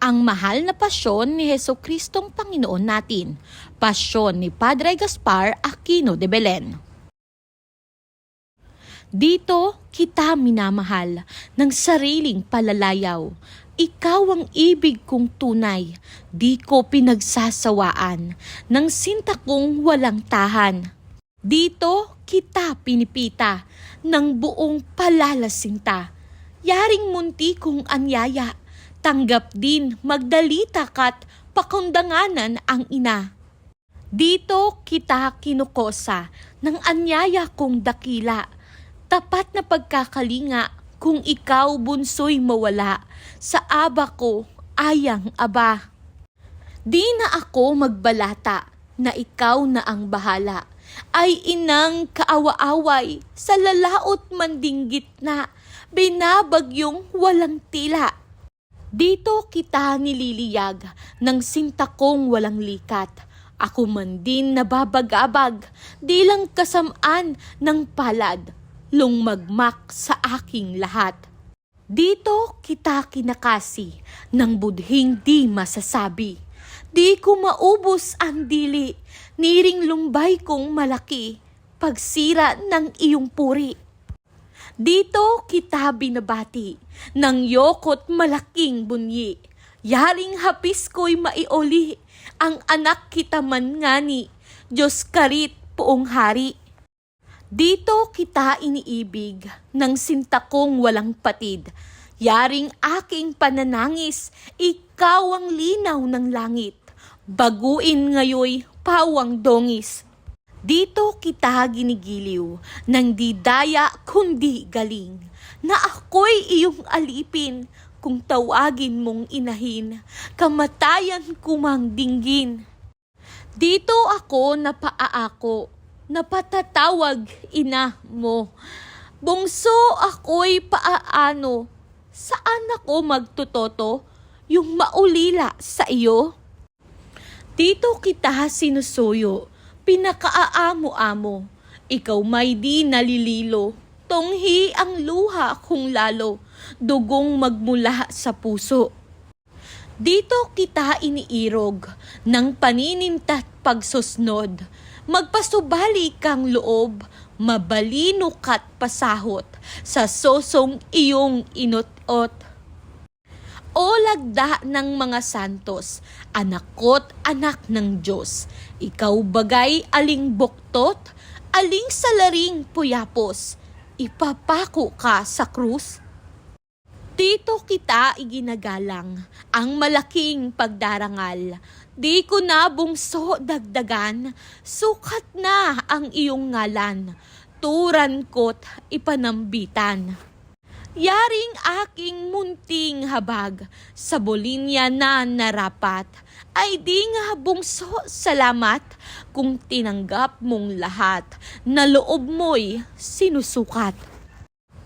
Ang mahal na pasyon ni Jesucristong Panginoon natin, pasyon ni Padre Gaspar Aquino de Belen. Dito kita minamahal ng sariling palalayaw. Ikaw ang ibig kong tunay, di ko pinagsasawaan ng sinta kong walang tahan. Dito kita pinipita ng buong palalasinta. Yaring munti kong anyaya, tanggap din magdalita ka't pakundanganan ang ina. Dito kita kinukosa ng anyaya kong dakila, tapat na pagkakalinga kung ikaw bunso'y mawala, sa aba ko ayang aba. Di na ako magbalata na ikaw na ang bahala, ay inang kaawa-away sa lalaot mandinggit na, binabagyong walang tila. Dito kita nililiyag ng sinta kong walang likat. Ako man din nababagabag, di lang kasamaan ng palad, lungmagmak sa aking lahat. Dito kita kinakasi ng budhing di masasabi. Di ko maubos ang dili, niring lumbay kong malaki, pagsira ng iyong puri. Dito kita binabati ng yokot malaking bunyi. Yaring hapis ko'y maioli, ang anak kita man ngani, Diyos karit poong hari. Dito kita iniibig ng sinta kong walang patid. Yaring aking pananangis, ikaw ang linaw ng langit. Baguin ngayoy pawang dongis. Dito kita ginigiliw ng di daya kundi galing, na ako'y iyong alipin kung tawagin mong inahin, kamatayan kumang dinggin. Dito ako napaaako, napatatawag ina mo. Bungso ako'y paaano, saan ako magtutoto, yung maulila sa iyo? Dito kita sinusuyo, pinakaaamo-amo, ikaw may di nalililo, tunghi ang luha kung lalo, dugong magmula sa puso. Dito kita iniirog ng panininta't pagsusnod, magpasubali kang loob, mabalino ka't pasahot, sa sosong iyong inot-ot. O lagda ng mga santos, anak ko't anak ng Diyos, ikaw bagay aling buktot, aling salaring puyapos, ipapako ka sa krus. Dito kita iginagalang ang malaking pagdarangal, di ko na bungso dagdagan, sukat na ang iyong ngalan, turan ko't ipanambitan. Yaring aking munting habag, sa bolinya na narapat, ay di nga bungso salamat, kung tinanggap mong lahat, na loob mo'y sinusukat.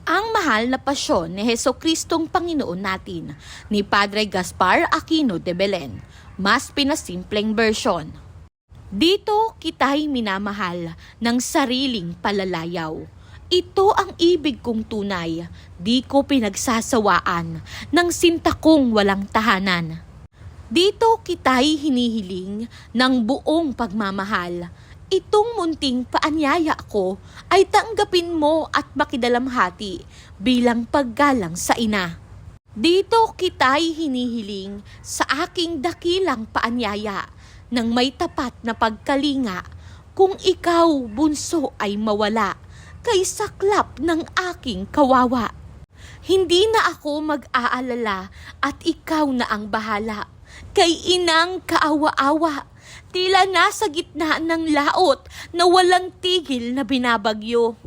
Ang mahal na pasyon ni Jesucristong Panginoon natin, ni Padre Gaspar Aquino de Belen, mas pinasimpleng version. Dito kita'y minamahal ng sariling palalayaw. Ito ang ibig kong tunay, di ko pinagsasawaan ng sinta kong walang tahanan. Dito kita'y hinihiling ng buong pagmamahal. Itong munting paanyaya ko ay tanggapin mo at makidalamhati bilang paggalang sa ina. Dito kita'y hinihiling sa aking dakilang paanyaya ng may tapat na pagkalinga, kung ikaw bunso ay mawala, kay saklap ng aking kawawa. Hindi na ako mag-aalala at ikaw na ang bahala, kay inang kaawa-awa, tila nasa gitna ng laot na walang tigil na binabagyo.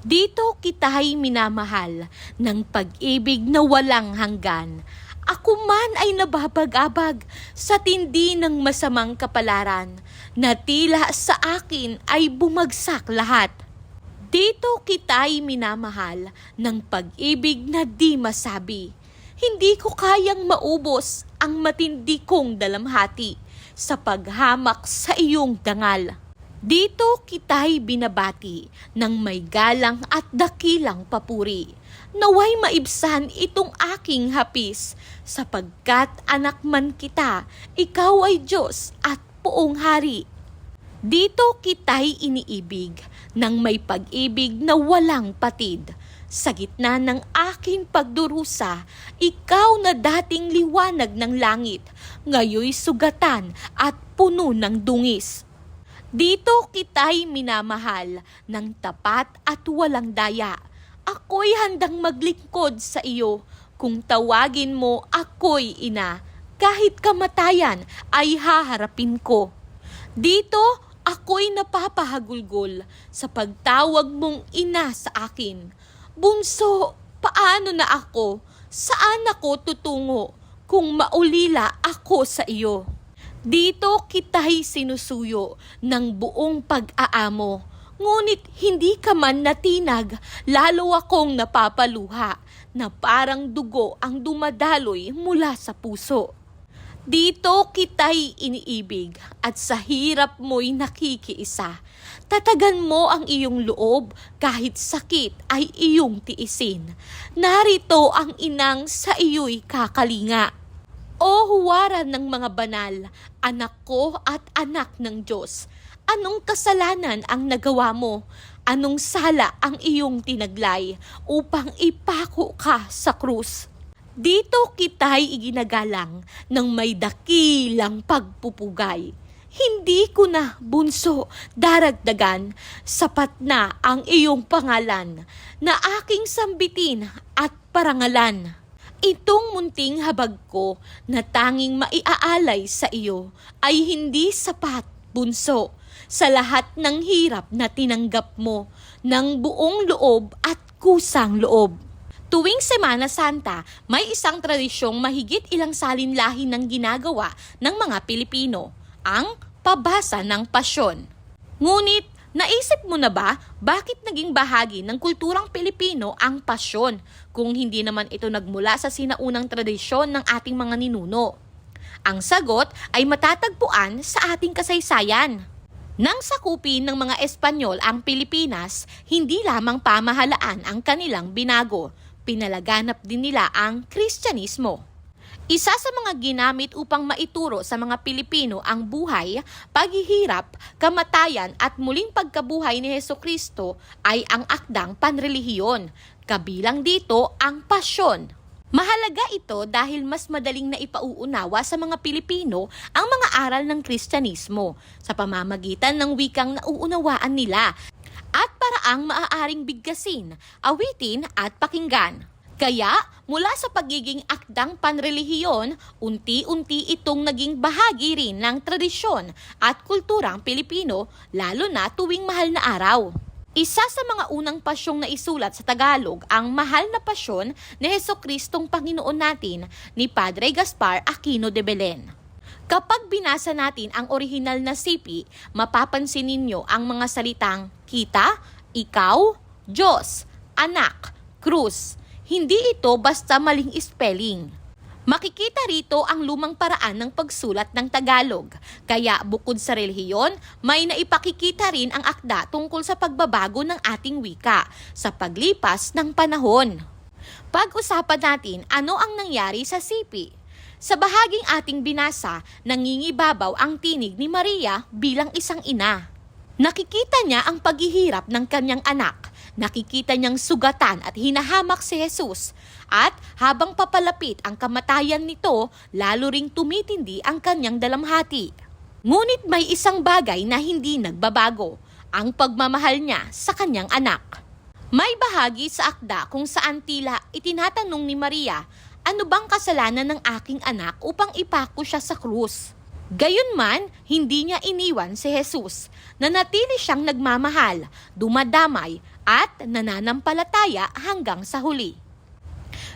Dito kita'y minamahal ng pag-ibig na walang hanggan. Ako man ay nababag-abag sa tindi ng masamang kapalaran, na tila sa akin ay bumagsak lahat. Dito kita'y minamahal ng pag-ibig na di masabi. Hindi ko kayang maubos ang matindi kong dalamhati sa paghamak sa iyong dangal. Dito kita'y binabati ng may galang at dakilang papuri. Naway maibsan itong aking hapis sapagkat anak man kita, ikaw ay Diyos at Poong Hari. Dito kita'y iniibig ng may pag-ibig na walang patid. Sa gitna ng aking pagdurusa, ikaw na dating liwanag ng langit, ngayoy sugatan at puno ng dungis. Dito kita'y minamahal ng tapat at walang daya. Ako'y handang maglingkod sa iyo. Kung tawagin mo ako'y ina, kahit kamatayan ay haharapin ko. Dito ako'y napapahagulgol sa pagtawag mong ina sa akin. Bunso, paano na ako? Saan ako tutungo kung maulila ako sa iyo? Dito kita'y sinusuyo ng buong pag-aamo. Ngunit hindi ka man natinag, lalo akong napapaluha na parang dugo ang dumadaloy mula sa puso. Dito kita'y iniibig at sa hirap mo'y nakikiisa. Tatagan mo ang iyong loob kahit sakit ay iyong tiisin. Narito ang inang sa iyo'y kakalinga. O huwaran ng mga banal, anak ko at anak ng Diyos, anong kasalanan ang nagawa mo? Anong sala ang iyong tinaglay upang ipako ka sa krus? Dito kita'y iginagalang ng may dakilang pagpupugay. Hindi ko na, bunso, daragdagan, sapat na ang iyong pangalan na aking sambitin at parangalan. Itong munting habag ko na tanging maiaalay sa iyo ay hindi sapat, bunso, sa lahat ng hirap na tinanggap mo ng buong loob at kusang loob. Tuwing Semana Santa, may isang tradisyong mahigit ilang salinlahi ng ginagawa ng mga Pilipino, ang pabasa ng pasyon. Ngunit, naisip mo na ba bakit naging bahagi ng kulturang Pilipino ang pasyon kung hindi naman ito nagmula sa sinaunang tradisyon ng ating mga ninuno? Ang sagot ay matatagpuan sa ating kasaysayan. Nang sakupin ng mga Espanyol ang Pilipinas, hindi lamang pamahalaan ang kanilang binago, pinalaganap din nila ang Kristyanismo. Isa sa mga ginamit upang maituro sa mga Pilipino ang buhay, paghihirap, kamatayan at muling pagkabuhay ni Hesukristo ay ang akdang panrelihiyon, kabilang dito ang pasyon. Mahalaga ito dahil mas madaling na ipauunawa sa mga Pilipino ang mga aral ng Kristyanismo sa pamamagitan ng wikang nauunawaan nila at paraang maaaring bigkasin, awitin at pakinggan. Kaya, mula sa pagiging akdang panrelihiyon, unti-unti itong naging bahagi rin ng tradisyon at kulturang Pilipino, lalo na tuwing mahal na araw. Isa sa mga unang pasyong naisulat sa Tagalog ang Mahal na Pasyon ni Hesukristong Panginoon natin ni Padre Gaspar Aquino de Belen. Kapag binasa natin ang orihinal na sipi, mapapansin ninyo ang mga salitang kita, ikaw, Diyos, anak, krus. Hindi ito basta maling spelling. Makikita rito ang lumang paraan ng pagsulat ng Tagalog. Kaya bukod sa relihiyon, may naipakikita rin ang akda tungkol sa pagbabago ng ating wika sa paglipas ng panahon. Pag-usapan natin ano ang nangyari sa sipi. Sa bahaging ating binasa, nangingibabaw ang tinig ni Maria bilang isang ina. Nakikita niya ang paghihirap ng kanyang anak. Nakikita niyang sugatan at hinahamak si Jesus. At habang papalapit ang kamatayan nito, lalo ring tumitindi ang kanyang dalamhati. Ngunit may isang bagay na hindi nagbabago, ang pagmamahal niya sa kanyang anak. May bahagi sa akda kung saan tila itinatanong ni Maria, ano bang kasalanan ng aking anak upang ipako siya sa krus? Gayunman, hindi niya iniwan si Jesus. Nanatili siyang nagmamahal, dumadamay, at nananampalataya hanggang sa huli.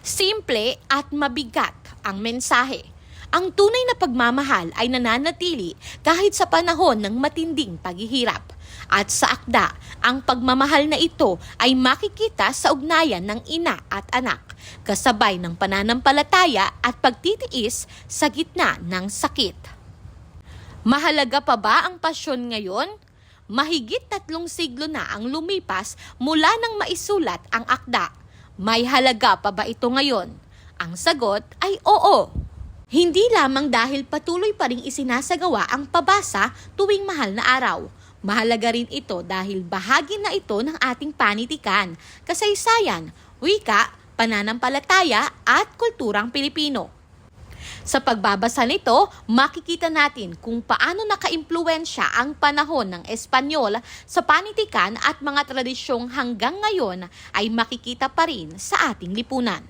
Simple at mabigat ang mensahe. Ang tunay na pagmamahal ay nananatili kahit sa panahon ng matinding paghihirap. At sa akda, ang pagmamahal na ito ay makikita sa ugnayan ng ina at anak, kasabay ng pananampalataya at pagtitiis sa gitna ng sakit. Mahalaga pa ba ang pasyon ngayon? Mahigit 3 siglo na ang lumipas mula nang maisulat ang akda. May halaga pa ba ito ngayon? Ang sagot ay oo. Hindi lamang dahil patuloy pa ring isinasagawa ang pabasa tuwing mahal na araw. Mahalaga rin ito dahil bahagi na ito ng ating panitikan, kasaysayan, wika, pananampalataya at kulturang Pilipino. Sa pagbabasa nito, makikita natin kung paano nakaimpluwensya ang panahon ng Espanyol sa panitikan at mga tradisyong hanggang ngayon ay makikita pa rin sa ating lipunan.